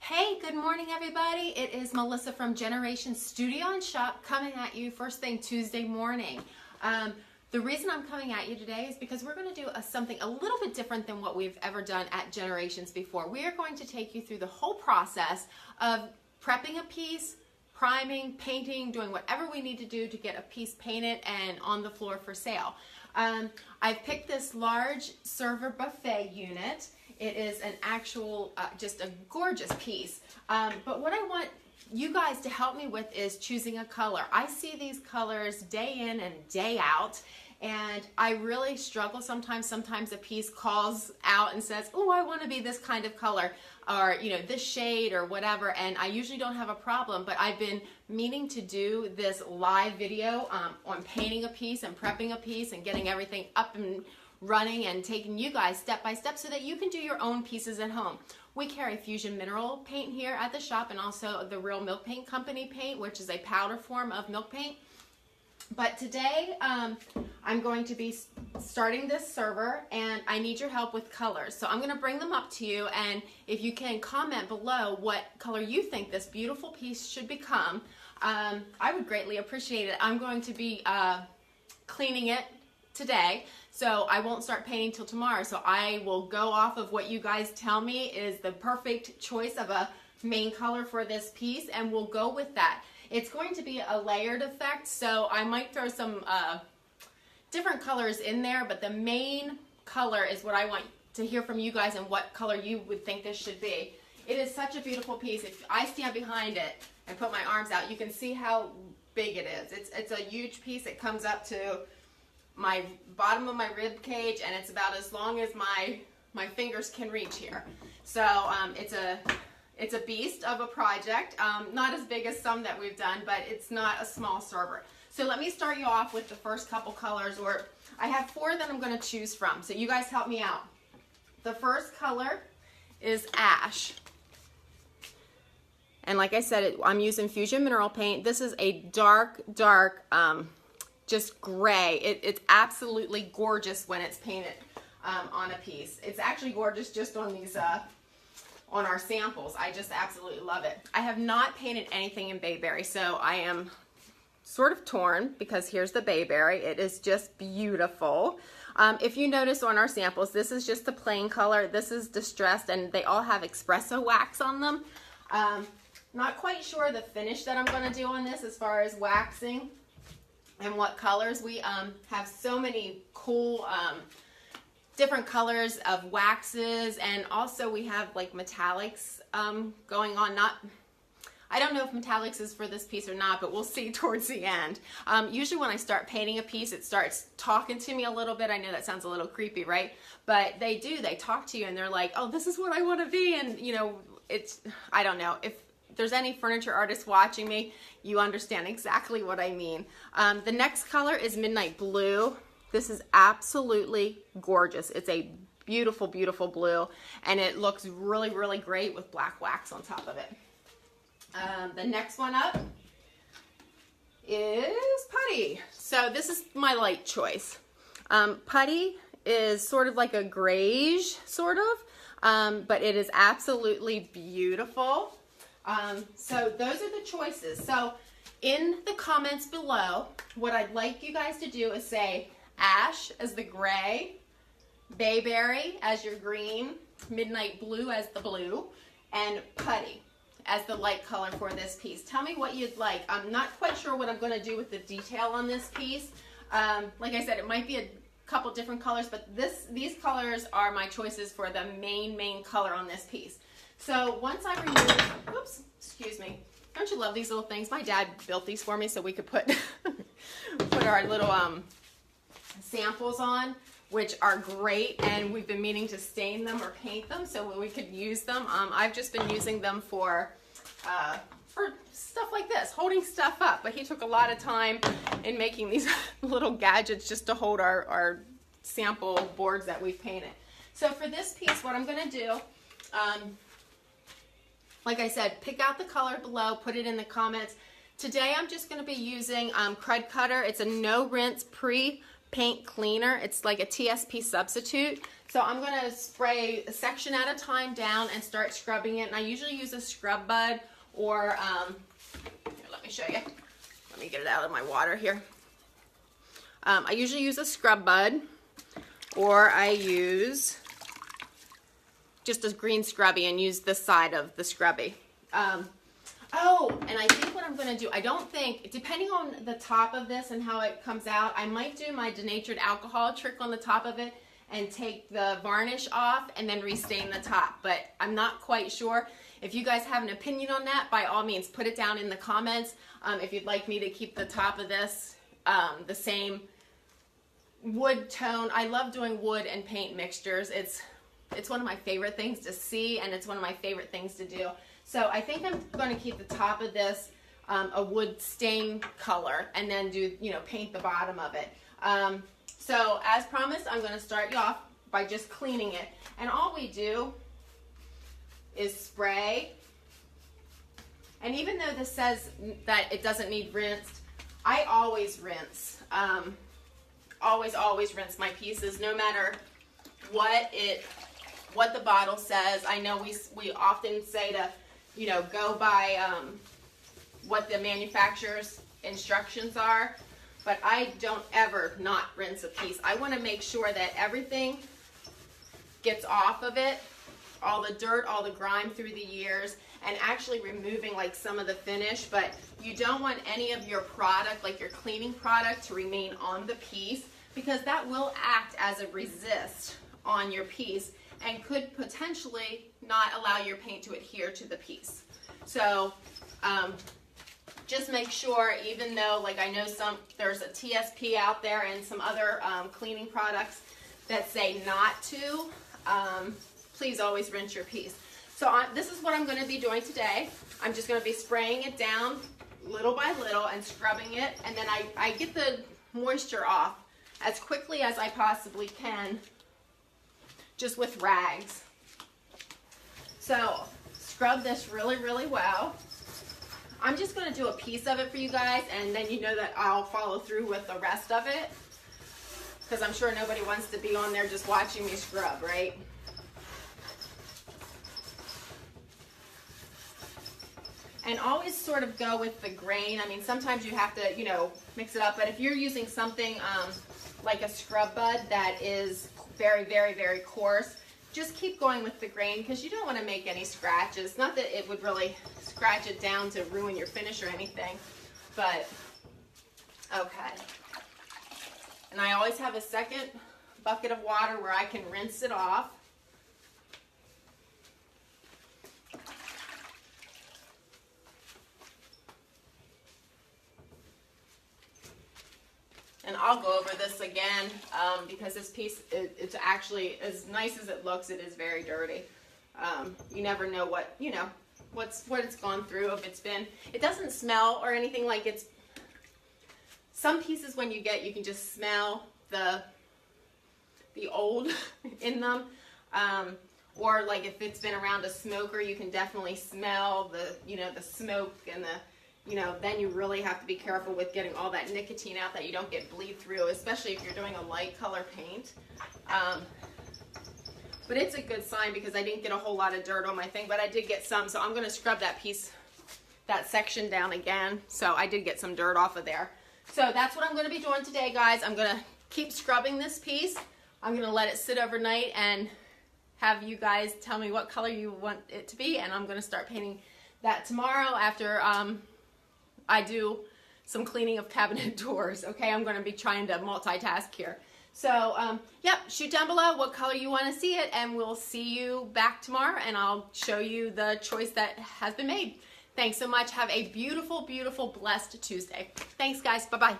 Hey, good morning everybody. It is Melissa from Generation Studio and Shop coming at you first thing Tuesday morning. The reason I'm coming at you today is because we're going to do something a little bit different than what we've ever done at Generations before. We are going to take you through the whole process of prepping a piece, priming, painting, doing whatever we need to do to get a piece painted and on the floor for sale. I've picked this large server buffet unit. It is an actual, just a gorgeous piece. But what I want you guys to help me with is choosing a color. I see these colors day in and day out, and I really struggle sometimes. Sometimes a piece calls out and says, oh, I want to be this kind of color, or this shade or whatever, and I usually don't have a problem, but I've been meaning to do this live video on painting a piece and prepping a piece and getting everything up and running and taking you guys step by step so that you can do your own pieces at home. We carry Fusion Mineral paint here at the shop, and also the Real Milk Paint Company paint, which is a powder form of milk paint. But today I'm going to be starting this server, and I need your help with colors. So I'm going to bring them up to you, and if you can comment below what color you think this beautiful piece should become, I would greatly appreciate it. I'm going to be cleaning it today, so I won't start painting till tomorrow. So I will go off of what you guys tell me is the perfect choice of a main color for this piece, and we'll go with that. It's going to be a layered effect, so I might throw some different colors in there, but the main color is what I want to hear from you guys and what color you would think this should be. It is such a beautiful piece. If I stand behind it and put my arms out, you can see how big it is. It's a huge piece. It comes up to my bottom of my rib cage, and it's about as long as my fingers can reach here. So it's a beast of a project, not as big as some that we've done, but it's not a small server. So let me start you off with the first couple colors, or I have 4 that I'm going to choose from, so you guys help me out. The first color is ash, and like I said, I'm using Fusion Mineral paint. This is a dark just gray. It's absolutely gorgeous when it's painted on a piece. It's actually gorgeous just on these on our samples. I just absolutely love it. I have not painted anything in Bayberry, so I am sort of torn, because here's the Bayberry. It is just beautiful. If you notice on our samples, this is just the plain color. This is distressed, and they all have espresso wax on them. Not quite sure the finish that I'm going to do on this as far as waxing and what colors. We have so many cool different colors of waxes, and also we have like metallics going on. I don't know if metallics is for this piece or not, but we'll see towards the end. Usually when I start painting a piece, it starts talking to me a little bit. I know that sounds a little creepy, right? But they talk to you, and they're like, oh, this is what I want to be. And I don't know if there's any furniture artists watching me, you understand exactly what I mean. The next color is Midnight Blue. This is absolutely gorgeous. It's a beautiful, beautiful blue, and it looks really, really great with black wax on top of it. The next one up is Putty. So this is my light choice. Putty is sort of like a grayish, sort of, but it is absolutely beautiful. So those are the choices. So in the comments below, what I'd like you guys to do is say ash as the gray, Bayberry as your green, Midnight Blue as the blue, and Putty as the light color for this piece. Tell me what you'd like. I'm not quite sure what I'm going to do with the detail on this piece. Like I said, it might be a couple different colors, but these colors are my choices for the main color on this piece. So once I remove, oops, excuse me. Don't you love these little things? My dad built these for me so we could put our little samples on, which are great, and we've been meaning to stain them or paint them so we could use them. I've just been using them for stuff like this, holding stuff up, but he took a lot of time in making these little gadgets just to hold our sample boards that we've painted. So for this piece, what I'm going to do, like I said, pick out the color below, put it in the comments. Today I'm just going to be using Crud Cutter. It's a no rinse paint cleaner. It's like a TSP substitute. So I'm going to spray a section at a time down and start scrubbing it. And I usually use a scrub bud or, here, let me show you. Let me get it out of my water here. I usually use a scrub bud, or I use just a green scrubby and use the side of the scrubby. Oh, and I think what I'm going to do, I don't think, depending on the top of this and how it comes out, I might do my denatured alcohol trick on the top of it and take the varnish off and then restain the top. But I'm not quite sure. If you guys have an opinion on that, by all means, put it down in the comments. If you'd like me to keep the top of this the same wood tone. I love doing wood and paint mixtures. It's one of my favorite things to see, and it's one of my favorite things to do. So I think I'm going to keep the top of this a wood stain color, and then do, you know, paint the bottom of it. So as promised, I'm going to start you off by just cleaning it. And all we do is spray. And even though this says that it doesn't need rinsed, I always rinse. Always rinse my pieces, no matter what the bottle says. I know we often say to, you know, go by what the manufacturer's instructions are, but I don't ever not rinse a piece. I want to make sure that everything gets off of it, all the dirt, all the grime through the years, and actually removing like some of the finish. But you don't want any of your product, like your cleaning product, to remain on the piece, because that will act as a resist on your piece and could potentially not allow your paint to adhere to the piece. So just make sure, even though, like, I know there's a TSP out there and some other cleaning products that say not to, please always rinse your piece. So this is what I'm going to be doing today. I'm just going to be spraying it down little by little and scrubbing it, and then I get the moisture off as quickly as I possibly can, just with rags. So scrub this really, really well. I'm just going to do a piece of it for you guys, and then you know that I'll follow through with the rest of it, because I'm sure nobody wants to be on there just watching me scrub, right? And always sort of go with the grain. I mean, sometimes you have to, you know, mix it up, but if you're using something like a scrub bud that is very, very, very coarse, just keep going with the grain, because you don't want to make any scratches. Not that it would really scratch it down to ruin your finish or anything, but okay. And I always have a second bucket of water where I can rinse it off. And I'll go over this again because this piece, it's actually, as nice as it looks, it is very dirty. You never know what, you know, what it's gone through. If it's been, it doesn't smell or anything like it's, some pieces when you can just smell the old in them. Or like if it's been around a smoker, you can definitely smell the, you know, the smoke and the, you know, then you really have to be careful with getting all that nicotine out, that you don't get bleed through, especially if you're doing a light color paint. But it's a good sign because I didn't get a whole lot of dirt on my thing, but I did get some, so I'm going to scrub that piece, that section down again. So I did get some dirt off of there. So that's what I'm going to be doing today, guys. I'm going to keep scrubbing this piece. I'm going to let it sit overnight and have you guys tell me what color you want it to be, and I'm going to start painting that tomorrow after I do some cleaning of cabinet doors. Okay, I'm going to be trying to multitask here. So, yep, shoot down below what color you want to see it, and we'll see you back tomorrow, and I'll show you the choice that has been made. Thanks so much. Have a beautiful, beautiful, blessed Tuesday. Thanks, guys. Bye-bye.